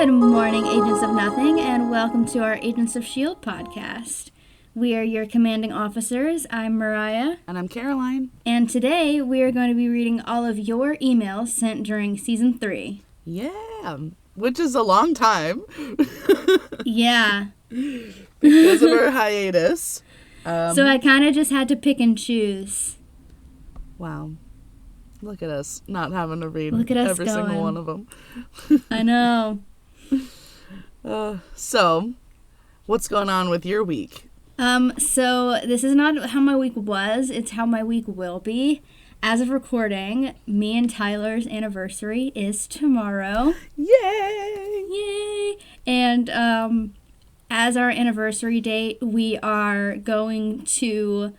Good morning, Agents of Nothing, and welcome to our Agents of S.H.I.E.L.D. podcast. We are your commanding officers. I'm Mariah. And I'm Caroline. And today we are going to be reading all of your emails sent during Season 3. Yeah, which is a long time. Yeah. Because of our hiatus. So I kind of just had to pick and choose. Wow. Look at us not having to read going. every single one of them. I know. So, what's going on with your week? So this is not how my week was, it's how my week will be. As of recording, me and Tyler's anniversary is tomorrow. Yay! Yay! And as our anniversary date, we are going to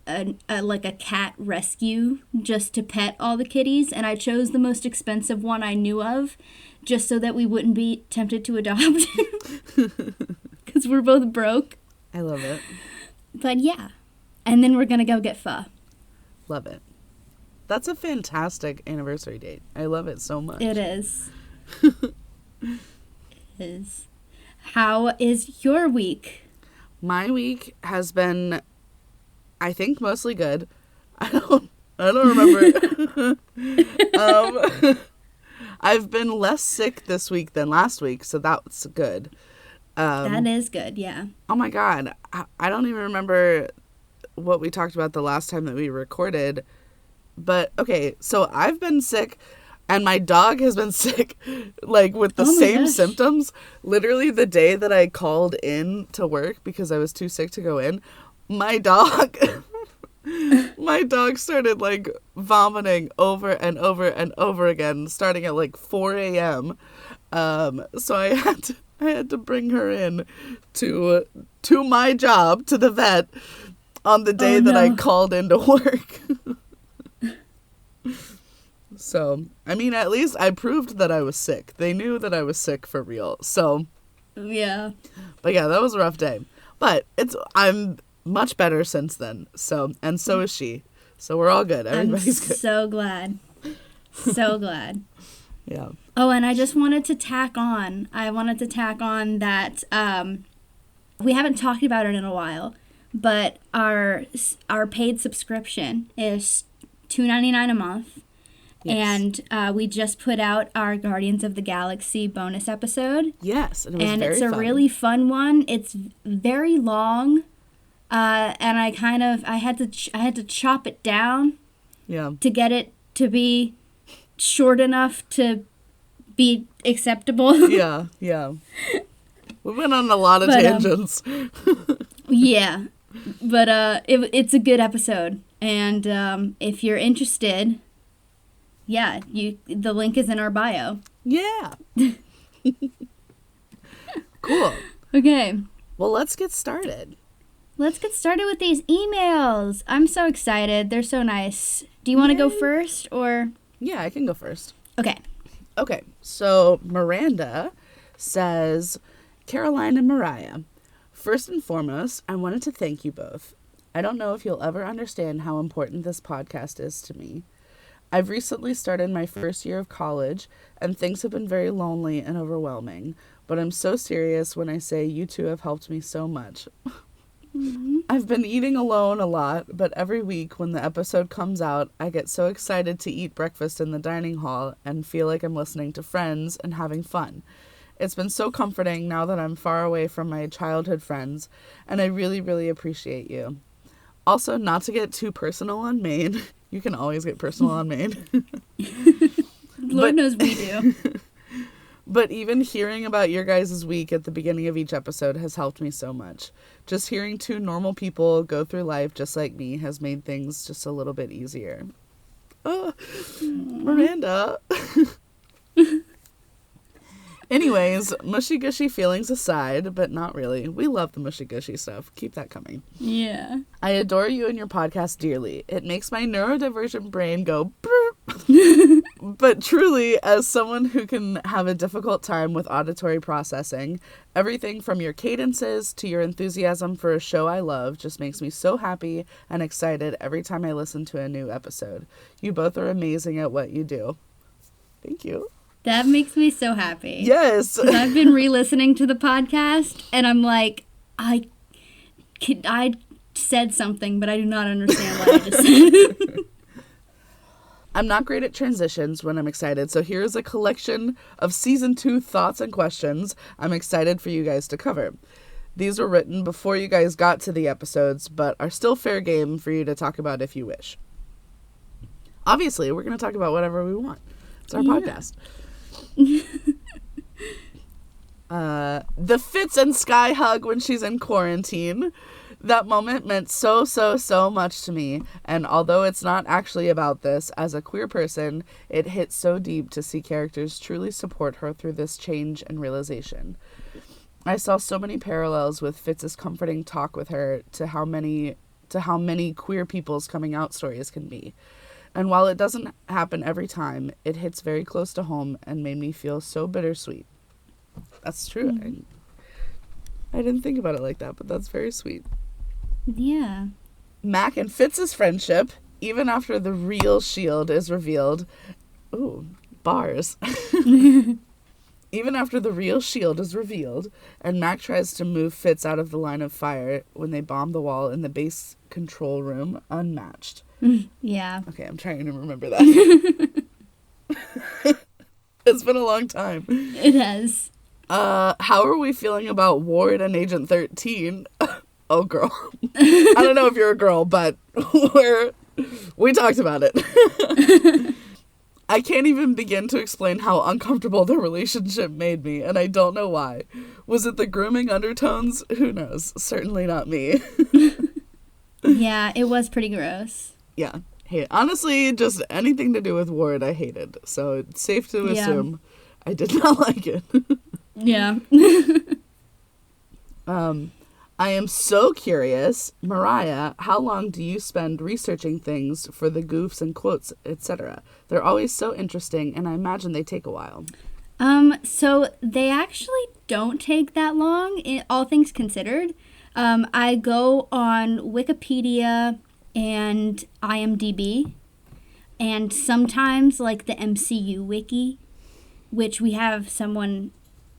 a cat rescue just to pet all the kitties, and I chose the most expensive one I knew of just so that we wouldn't be tempted to adopt because we're both broke. I love it. But yeah, and then we're gonna go get pho. Love it. That's a fantastic anniversary date. I love it so much. It is. It is. How is your week? My week has been, I think, mostly good. I don't remember. I've been less sick this week than last week, so that's good. That is good, yeah. Oh my God. I don't even remember what we talked about the last time that we recorded. But, okay, so I've been sick, and my dog has been sick, with the same symptoms. Literally the day that I called in to work because I was too sick to go in, my dog started, vomiting over and over and over again, starting at, 4 a.m. So I had to bring her in to my job, to the vet, on the day that I called into work. So, I mean, at least I proved that I was sick. They knew that I was sick for real. So, yeah. But yeah, that was a rough day. But I'm much better since then. So is she. So we're all good. Everybody's good. So glad. So glad. Yeah. Oh, and I just wanted to tack on. That we haven't talked about it in a while, but our paid subscription is $2.99 a month. Yes. And we just put out our Guardians of the Galaxy bonus episode. Yes, and it was and very it's a fun. really fun one. It's very long, and I had to chop it down. Yeah. To get it to be short enough to be acceptable. Yeah. We went on a lot of tangents. Yeah, but it's a good episode, and if you're interested. Yeah, the link is in our bio. Yeah. Cool. Okay. Well, let's get started. Let's get started with these emails. I'm so excited. They're so nice. Do you want to go first, or? Yeah, I can go first. Okay. Okay, so Miranda says, Caroline and Mariah, first and foremost, I wanted to thank you both. I don't know if you'll ever understand how important this podcast is to me. I've recently started my first year of college, and things have been very lonely and overwhelming, but I'm so serious when I say you two have helped me so much. Mm-hmm. I've been eating alone a lot, but every week when the episode comes out, I get so excited to eat breakfast in the dining hall and feel like I'm listening to friends and having fun. It's been so comforting now that I'm far away from my childhood friends, and I really, really appreciate you. Also, not to get too personal on Maine. You can always get personal on Maine. Lord knows we do. But even hearing about your guys' week at the beginning of each episode has helped me so much. Just hearing two normal people go through life just like me has made things just a little bit easier. Oh, Miranda. Anyways, mushy-gushy feelings aside, but not really. We love the mushy-gushy stuff. Keep that coming. Yeah. I adore you and your podcast dearly. It makes my neurodivergent brain go brr. But truly, as someone who can have a difficult time with auditory processing, everything from your cadences to your enthusiasm for a show I love just makes me so happy and excited every time I listen to a new episode. You both are amazing at what you do. Thank you. That makes me so happy. Yes. 'Cause I've been re-listening to the podcast, and I'm like, I said something, but I do not understand what I just said. I'm not great at transitions when I'm excited, so here's a collection of season 2 thoughts and questions I'm excited for you guys to cover. These were written before you guys got to the episodes, but are still fair game for you to talk about if you wish. Obviously, we're going to talk about whatever we want. It's our podcast. The Fitz and Sky hug when she's in quarantine. That moment meant so much to me, and although it's not actually about this, as a queer person, it hit so deep to see characters truly support her through this change and realization. I saw so many parallels with Fitz's comforting talk with her to how many queer people's coming out stories can be. And while it doesn't happen every time, it hits very close to home and made me feel so bittersweet. That's true. Mm. I didn't think about it like that, but that's very sweet. Yeah. Mac and Fitz's friendship, even after the real shield is revealed. Ooh, bars. Even after the real shield is revealed, and Mac tries to move Fitz out of the line of fire when they bomb the wall in the base control room, unmatched. Yeah. Okay, I'm trying to remember that. It's been a long time. It has. How are we feeling about Ward and Agent 13? Oh, girl. I don't know if you're a girl, but we talked about it. I can't even begin to explain how uncomfortable the relationship made me, and I don't know why. Was it the grooming undertones? Who knows? Certainly not me. Yeah, it was pretty gross. Yeah. Hey, honestly, just anything to do with Ward I hated, so it's safe to assume I did not like it. Yeah. I am so curious, Mariah, how long do you spend researching things for the goofs and quotes, etc.? They're always so interesting, and I imagine they take a while. So they actually don't take that long, all things considered. I go on Wikipedia and IMDb, and sometimes like the MCU wiki, which we have an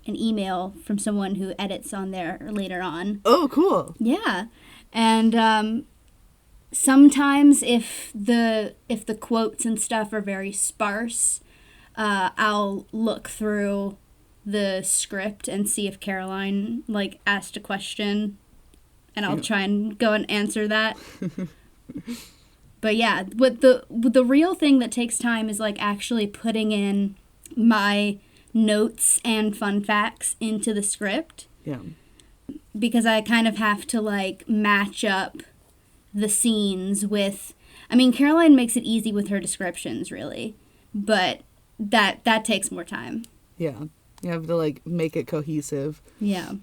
email from someone who edits on there later on. Oh, cool. Yeah. And sometimes if the quotes and stuff are very sparse, I'll look through the script and see if Caroline like asked a question, and I'll try and go and answer that. But yeah, but the real thing that takes time is like actually putting in my notes and fun facts into the script. Yeah. Because I kind of have to like match up the scenes with, I mean, Caroline makes it easy with her descriptions really, but that takes more time. Yeah. You have to like make it cohesive. Yeah.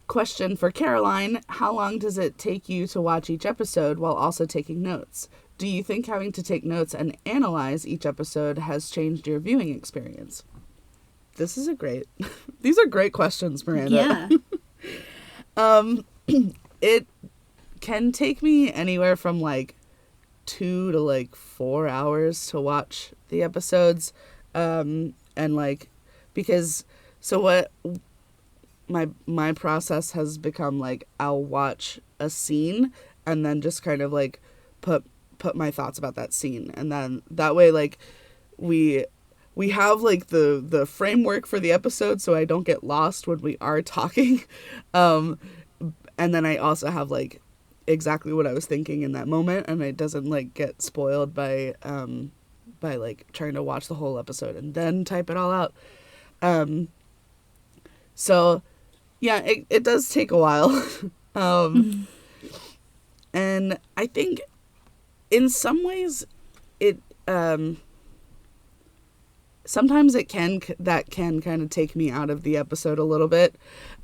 Question for Caroline, how long does it take you to watch each episode while also taking notes? Do you think having to take notes and analyze each episode has changed your viewing experience? These are great questions, Miranda. Yeah. It can take me anywhere from like 2 to like 4 hours to watch the episodes. And like, because, so what my process has become like, I'll watch a scene and then just kind of like put my thoughts about that scene. And then that way, like we have like the framework for the episode so I don't get lost when we are talking. And then I also have like exactly what I was thinking in that moment, and it doesn't like get spoiled by like trying to watch the whole episode and then type it all out. So yeah, it does take a while. And I think in some ways it sometimes it can kind of take me out of the episode a little bit.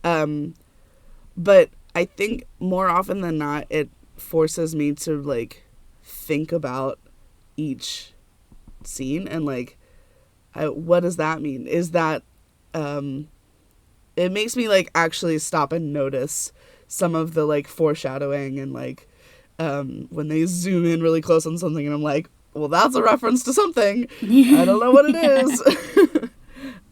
But I think more often than not, it forces me to like think about each scene and like, what does that mean? Is that, it makes me like actually stop and notice some of the like foreshadowing and like, when they zoom in really close on something and I'm like, well, that's a reference to something. I don't know what it is.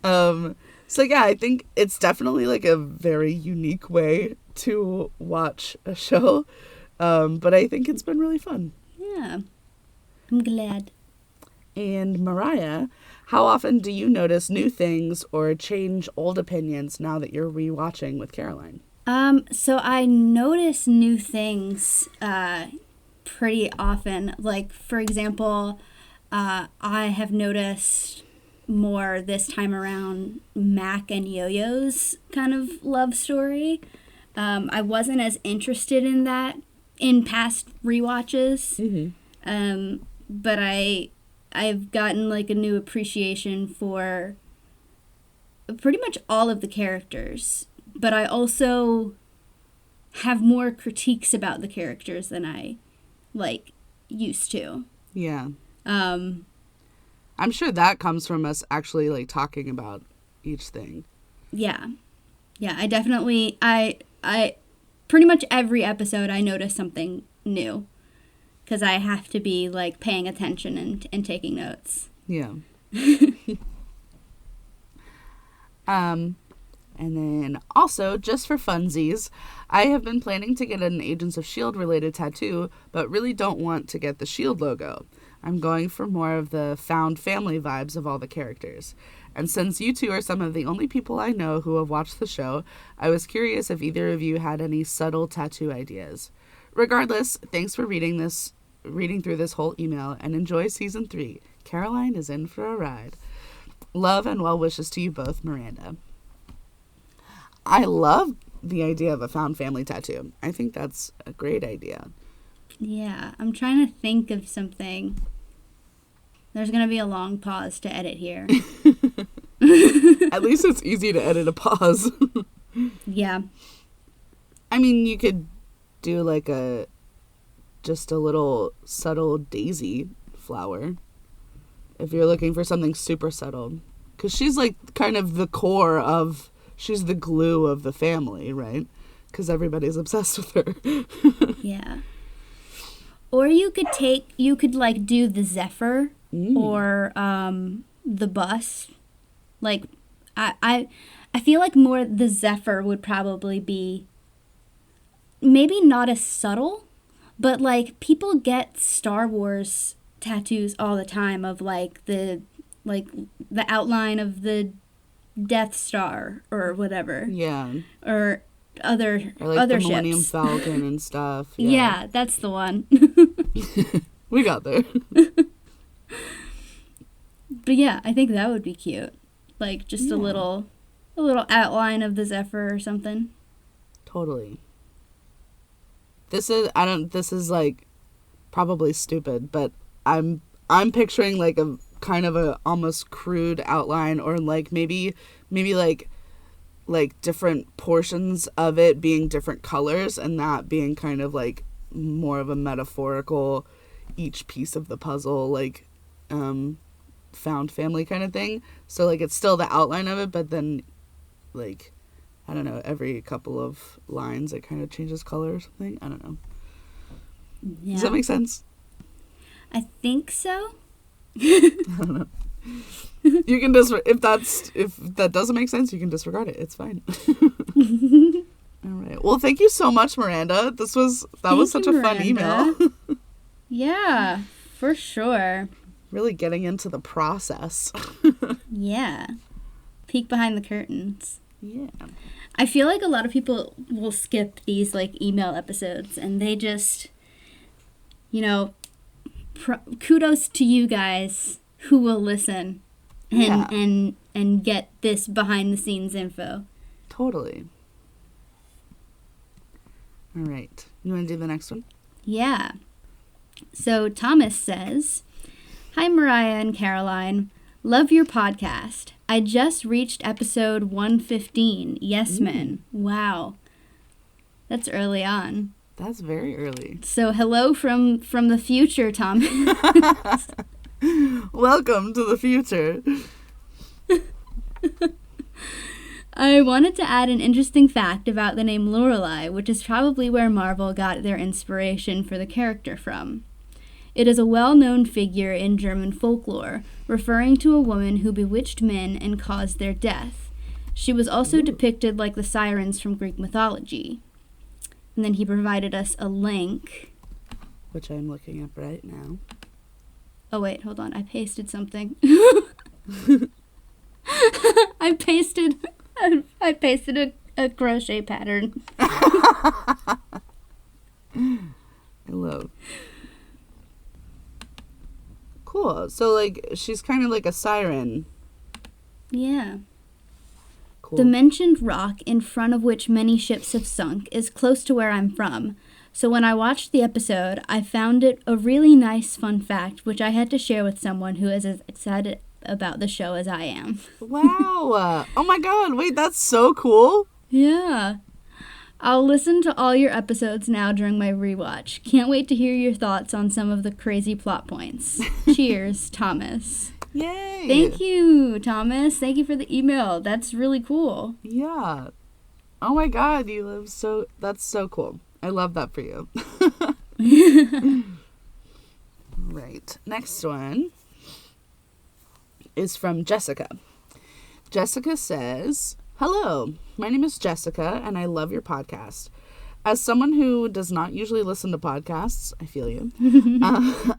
So yeah, I think it's definitely like a very unique way to watch a show. But I think it's been really fun. Yeah, I'm glad. And Mariah, how often do you notice new things or change old opinions now that you're rewatching with Caroline? So I notice new things pretty often. Like, for example, I have noticed more this time around Mac and Yo-Yo's kind of love story. I wasn't as interested in that in past rewatches. Mm-hmm. But I've gotten like a new appreciation for pretty much all of the characters. But I also have more critiques about the characters than I like used to. Yeah. Um, I'm sure that comes from us actually like talking about each thing. yeah. Yeah, I definitely I pretty much every episode I notice something new cuz I have to be like paying attention and taking notes. Yeah. And then also, just for funsies, I have been planning to get an Agents of S.H.I.E.L.D. related tattoo, but really don't want to get the S.H.I.E.L.D. logo. I'm going for more of the found family vibes of all the characters. And since you two are some of the only people I know who have watched the show, I was curious if either of you had any subtle tattoo ideas. Regardless, thanks for reading through this whole email, and enjoy season 3. Caroline is in for a ride. Love and well wishes to you both, Miranda. I love the idea of a found family tattoo. I think that's a great idea. Yeah, I'm trying to think of something. There's going to be a long pause to edit here. At least it's easy to edit a pause. Yeah. I mean, you could do like just a little subtle daisy flower if you're looking for something super subtle. Because she's like kind of the core of, she's the glue of the family, right? Because everybody's obsessed with her. Yeah. Or you could like do the Zephyr or the bus. Like, I feel like more the Zephyr would probably be maybe not as subtle, but like people get Star Wars tattoos all the time of like the outline of the Death Star or whatever. Yeah. Or other or like other the ships. Millennium Falcon and stuff. Yeah, that's the one. We got there. But yeah, I think that would be cute. Like just a little outline of the Zephyr or something. Totally. This is like probably stupid, but I'm picturing like a kind of a almost crude outline, or like maybe like different portions of it being different colors, and that being kind of like more of a metaphorical each piece of the puzzle, like found family kind of thing. So like it's still the outline of it, but then like I don't know, every couple of lines it kind of changes color or something. I don't know. Yeah. Does that make sense? I think so. I don't know. You can if that doesn't make sense, you can disregard it. It's fine. All right. Well, thank you so much, Miranda. That was such a fun email. Yeah, for sure. Really getting into the process. Yeah. Peek behind the curtains. Yeah. I feel like a lot of people will skip these like email episodes, and they just, kudos to you guys who will listen and get this behind the scenes info. Totally. All right. You want to do the next one? Yeah. So Thomas says, "Hi Mariah and Caroline. Love your podcast. I just reached episode 115. Yes, men. Wow. That's early on. That's very early. So hello from the future, Thomas." Welcome to the future. I wanted to add an interesting fact about the name Lorelai, which is probably where Marvel got their inspiration for the character from. It is a well-known figure in German folklore, referring to a woman who bewitched men and caused their death. She was also depicted like the sirens from Greek mythology. And then he provided us a link. Which I'm looking up right now. Oh, wait, hold on. I pasted something. I pasted a crochet pattern. I love. Cool. So, like, she's kind of like a siren. Yeah. Cool. The mentioned rock in front of which many ships have sunk is close to where I'm from. So when I watched the episode, I found it a really nice fun fact, which I had to share with someone who is as excited about the show as I am. Wow. Oh my god, wait, that's so cool. Yeah. I'll listen to all your episodes now during my rewatch. Can't wait to hear your thoughts on some of the crazy plot points. Cheers, Thomas. Yay. Thank you, Thomas. Thank you for the email. That's really cool. Yeah. Oh my god, you live so... That's so cool. I love that for you. Right. Next one is from Jessica. Jessica says, "Hello, my name is Jessica, and I love your podcast. As someone who does not usually listen to podcasts, I feel you.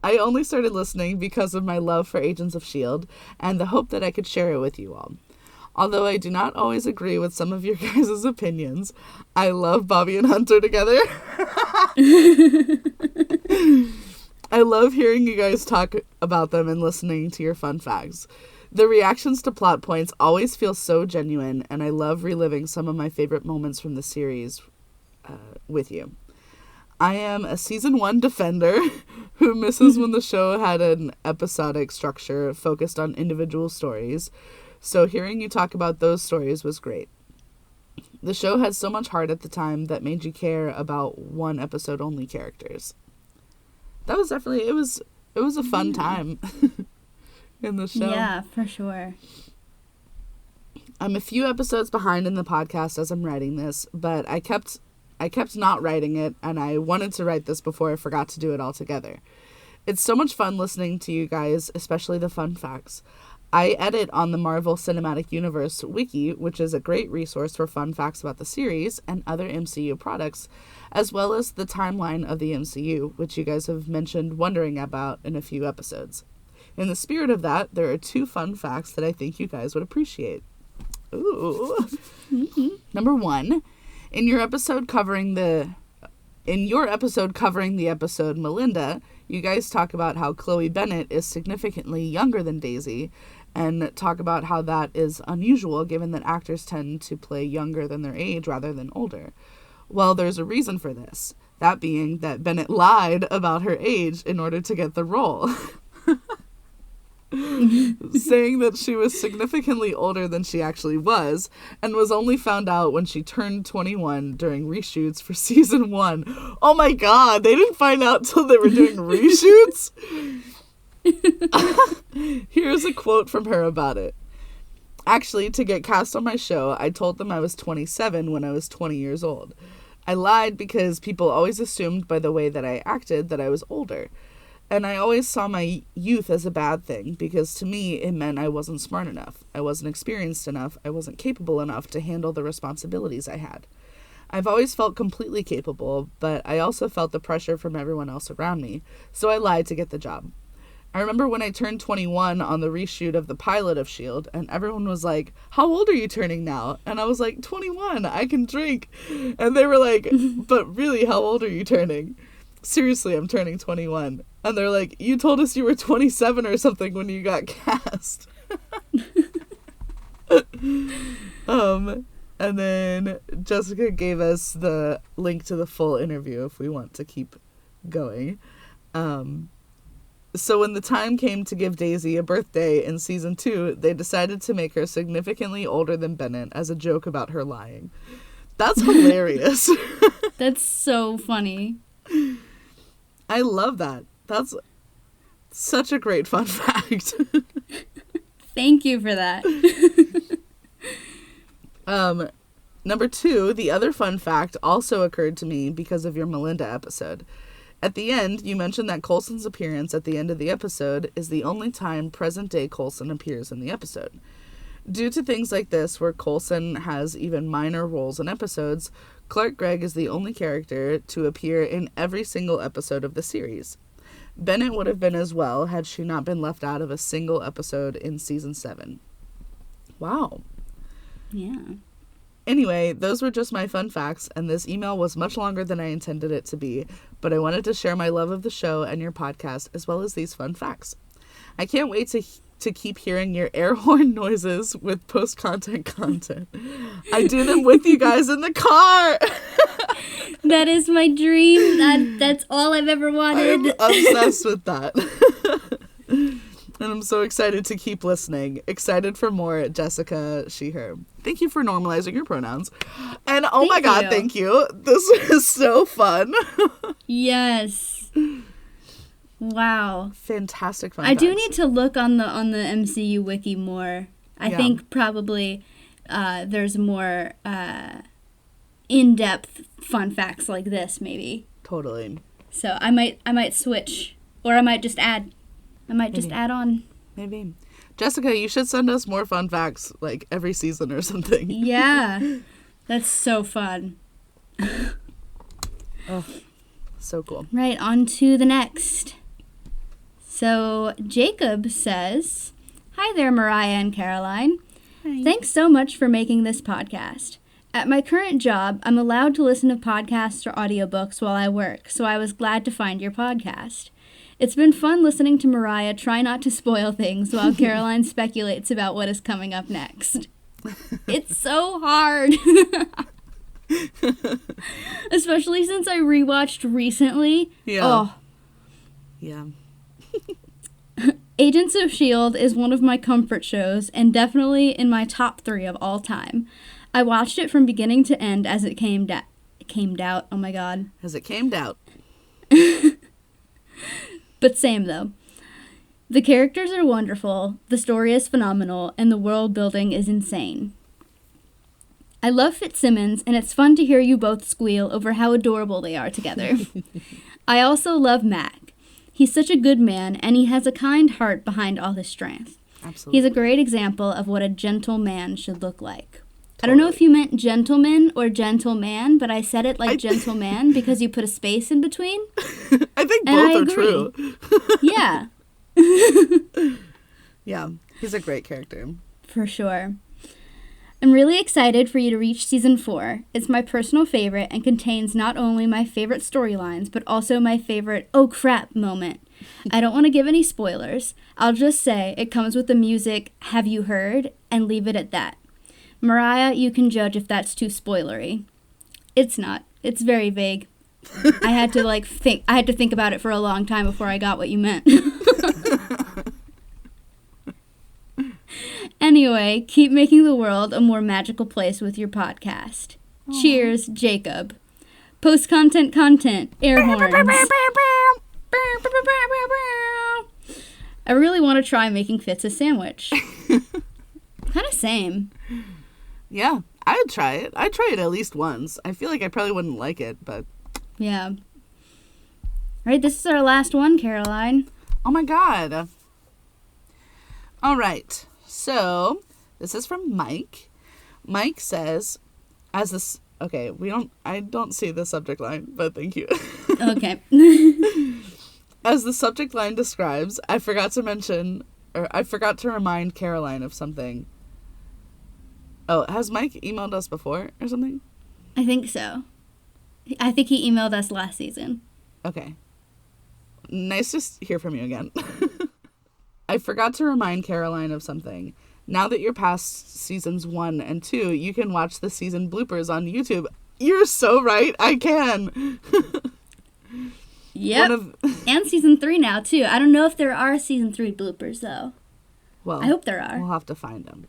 I only started listening because of my love for Agents of S.H.I.E.L.D. and the hope that I could share it with you all. Although I do not always agree with some of your guys' opinions, I love Bobby and Hunter together. I love hearing you guys talk about them and listening to your fun facts. The reactions to plot points always feel so genuine, and I love reliving some of my favorite moments from the series with you. I am a season 1 defender who misses when the show had an episodic structure focused on individual stories, so hearing you talk about those stories was great. The show had so much heart at the time that made you care about one episode only characters." That was definitely, it was a fun time in the show. Yeah, for sure. I'm a few episodes behind in the podcast as I'm writing this, but I kept not writing it, and I wanted to write this before I forgot to do it altogether. It's so much fun listening to you guys, especially the fun facts. I edit on the Marvel Cinematic Universe wiki, which is a great resource for fun facts about the series and other MCU products, as well as the timeline of the MCU, which you guys have mentioned wondering about in a few episodes. In the spirit of that, there are 2 fun facts that I think you guys would appreciate. Ooh. Mm-hmm. Number 1, in your episode covering the episode Melinda, you guys talk about how Chloe Bennett is significantly younger than Daisy, and talk about how that is unusual given that actors tend to play younger than their age rather than older. Well, there's a reason for this, that being that Bennett lied about her age in order to get the role. Saying that she was significantly older than she actually was, and was only found out when she turned 21 during reshoots for season 1. Oh my god, they didn't find out till they were doing reshoots? Here's a quote from her about it. "Actually, to get cast on my show, I told them I was 27 when I was 20 years old. I lied because people always assumed by the way that I acted that I was older. And I always saw my youth as a bad thing, because to me it meant I wasn't smart enough, I wasn't experienced enough, I wasn't capable enough to handle the responsibilities I had. I've always felt completely capable, but I also felt the pressure from everyone else around me, so I lied to get the job. I remember when I turned 21 on the reshoot of the pilot of S.H.I.E.L.D., and everyone was like, 'How old are you turning now?' And I was like, 21, I can drink. And they were like, 'But really, how old are you turning?' 'Seriously, I'm turning 21. And they're like, 'You told us you were 27 or something when you got cast.'" And then Jessica gave us the link to the full interview if we want to keep going. So when the time came to give Daisy a birthday in season 2, they decided to make her significantly older than Bennett as a joke about her lying. That's hilarious. That's so funny. I love that. That's such a great fun fact. Thank you for that. Number 2, the other fun fact also occurred to me because of your Melinda episode. At the end, you mentioned that Coulson's appearance at the end of the episode is the only time present-day Coulson appears in the episode. Due to things like this, where Coulson has even minor roles in episodes, Clark Gregg is the only character to appear in every single episode of the series. Bennett would have been as well had she not been left out of a single episode in season 7. Wow. Yeah. Anyway, those were just my fun facts, and this email was much longer than I intended it to be, but I wanted to share my love of the show and your podcast, as well as these fun facts. I can't wait to keep hearing your air horn noises with post-content content. I do them with you guys in the car! That is my dream. That's all I've ever wanted. I'm obsessed with that. And I'm so excited to keep listening. Excited for more. Jessica, she, her. Thank you for normalizing your pronouns. And oh my God, thank you. This is so fun. Yes. Wow. Fantastic fun I do facts. need to look on the MCU wiki more. I think probably there's more in-depth fun facts like this, maybe. Totally. So I might switch, or I might just add. I might just add on. Maybe. Jessica, you should send us more fun facts, like, every season or something. Yeah. That's so fun. Oh, so cool. Right, on to the next. So Jacob says, "Hi there, Mariah and Caroline. Hi. Thanks so much for making this podcast. At my current job, I'm allowed to listen to podcasts or audiobooks while I work, so I was glad to find your podcast. It's been fun listening to Mariah try not to spoil things while Caroline speculates about what is coming up next. It's so hard." Especially since I rewatched recently. Yeah. Oh. Yeah. Agents of S.H.I.E.L.D. is one of my comfort shows and definitely in my top 3 of all time. I watched it from beginning to end as it came out. Oh my God. As it came out. But same though. The characters are wonderful, the story is phenomenal, and the world building is insane. I love Fitzsimmons, and it's fun to hear you both squeal over how adorable they are together. I also love Mac. He's such a good man, and he has a kind heart behind all his strength. Absolutely. He's a great example of what a gentle man should look like. I don't know if you meant gentleman or gentleman, but I said it like gentleman because you put a space in between. I think both are true. Yeah. Yeah, he's a great character. For sure. I'm really excited for you to reach season 4. It's my personal favorite and contains not only my favorite storylines, but also my favorite oh crap moment. I don't want to give any spoilers. I'll just say it comes with the music Have You Heard and leave it at that. Mariah, you can judge if that's too spoilery. It's not. It's very vague. I had to think about it for a long time before I got what you meant. Anyway, keep making the world a more magical place with your podcast. Aww. Cheers, Jacob. Post-content, air horns. I really want to try making Fitz a sandwich. Kind of same. Yeah, I'd try it. I'd try it at least once. I feel like I probably wouldn't like it, but... Yeah. All right, this is our last one, Caroline. Oh my God. All right. So, this is from Mike. Mike says, I don't see the subject line, but thank you. Okay. As the subject line describes, I forgot to remind Caroline of something. Oh, has Mike emailed us before or something? I think so. I think he emailed us last season. Okay. Nice to hear from you again. I forgot to remind Caroline of something. Now that you're past seasons 1 and 2, you can watch the season bloopers on YouTube. You're so right. I can. Yep. And season 3 now, too. I don't know if there are season 3 bloopers, though. Well, I hope there are. We'll have to find them.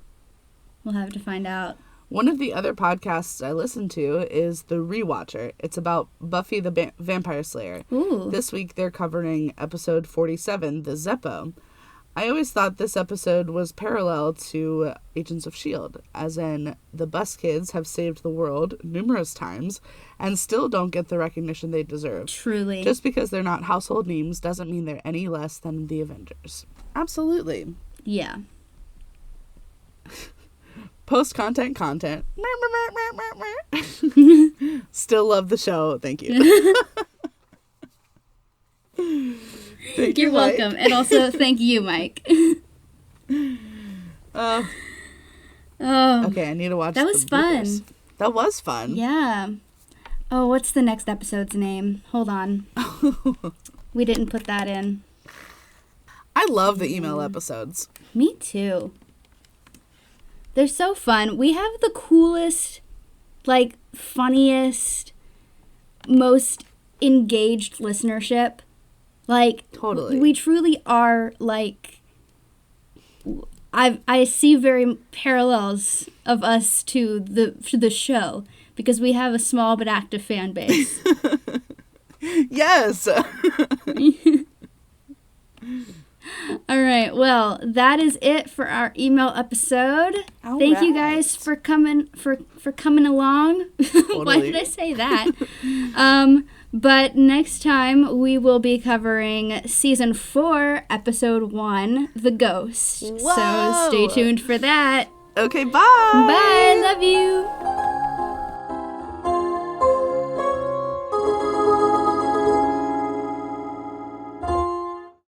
We'll have to find out. One of the other podcasts I listen to is The Rewatcher. It's about Buffy the Vampire Slayer. Ooh. This week they're covering episode 47, The Zeppo. I always thought this episode was parallel to Agents of S.H.I.E.L.D., as in the bus kids have saved the world numerous times and still don't get the recognition they deserve. Truly. Just because they're not household names doesn't mean they're any less than the Avengers. Absolutely. Yeah. Post-content content. Still love the show. Thank you. Thank You're you, Mike. welcome. And also, thank you, Mike. Oh. Oh. Okay, I need to watch That was fun. bloopers. That was fun. Yeah. Oh, what's the next episode's name? Hold on. We didn't put that in. I love the email episodes. Me too. They're so fun. We have the coolest, like, funniest, most engaged listenership. Like, Totally. we truly are, like, I see very parallels of us to the show because we have a small but active fan base. Yes. All right. Well, that is it for our email episode. All Thank you right. guys for coming along. Why Totally. did I say that? But next time we will be covering season 4, episode 1, The Ghost. Whoa. So stay tuned for that. Okay, bye. Bye. Love you.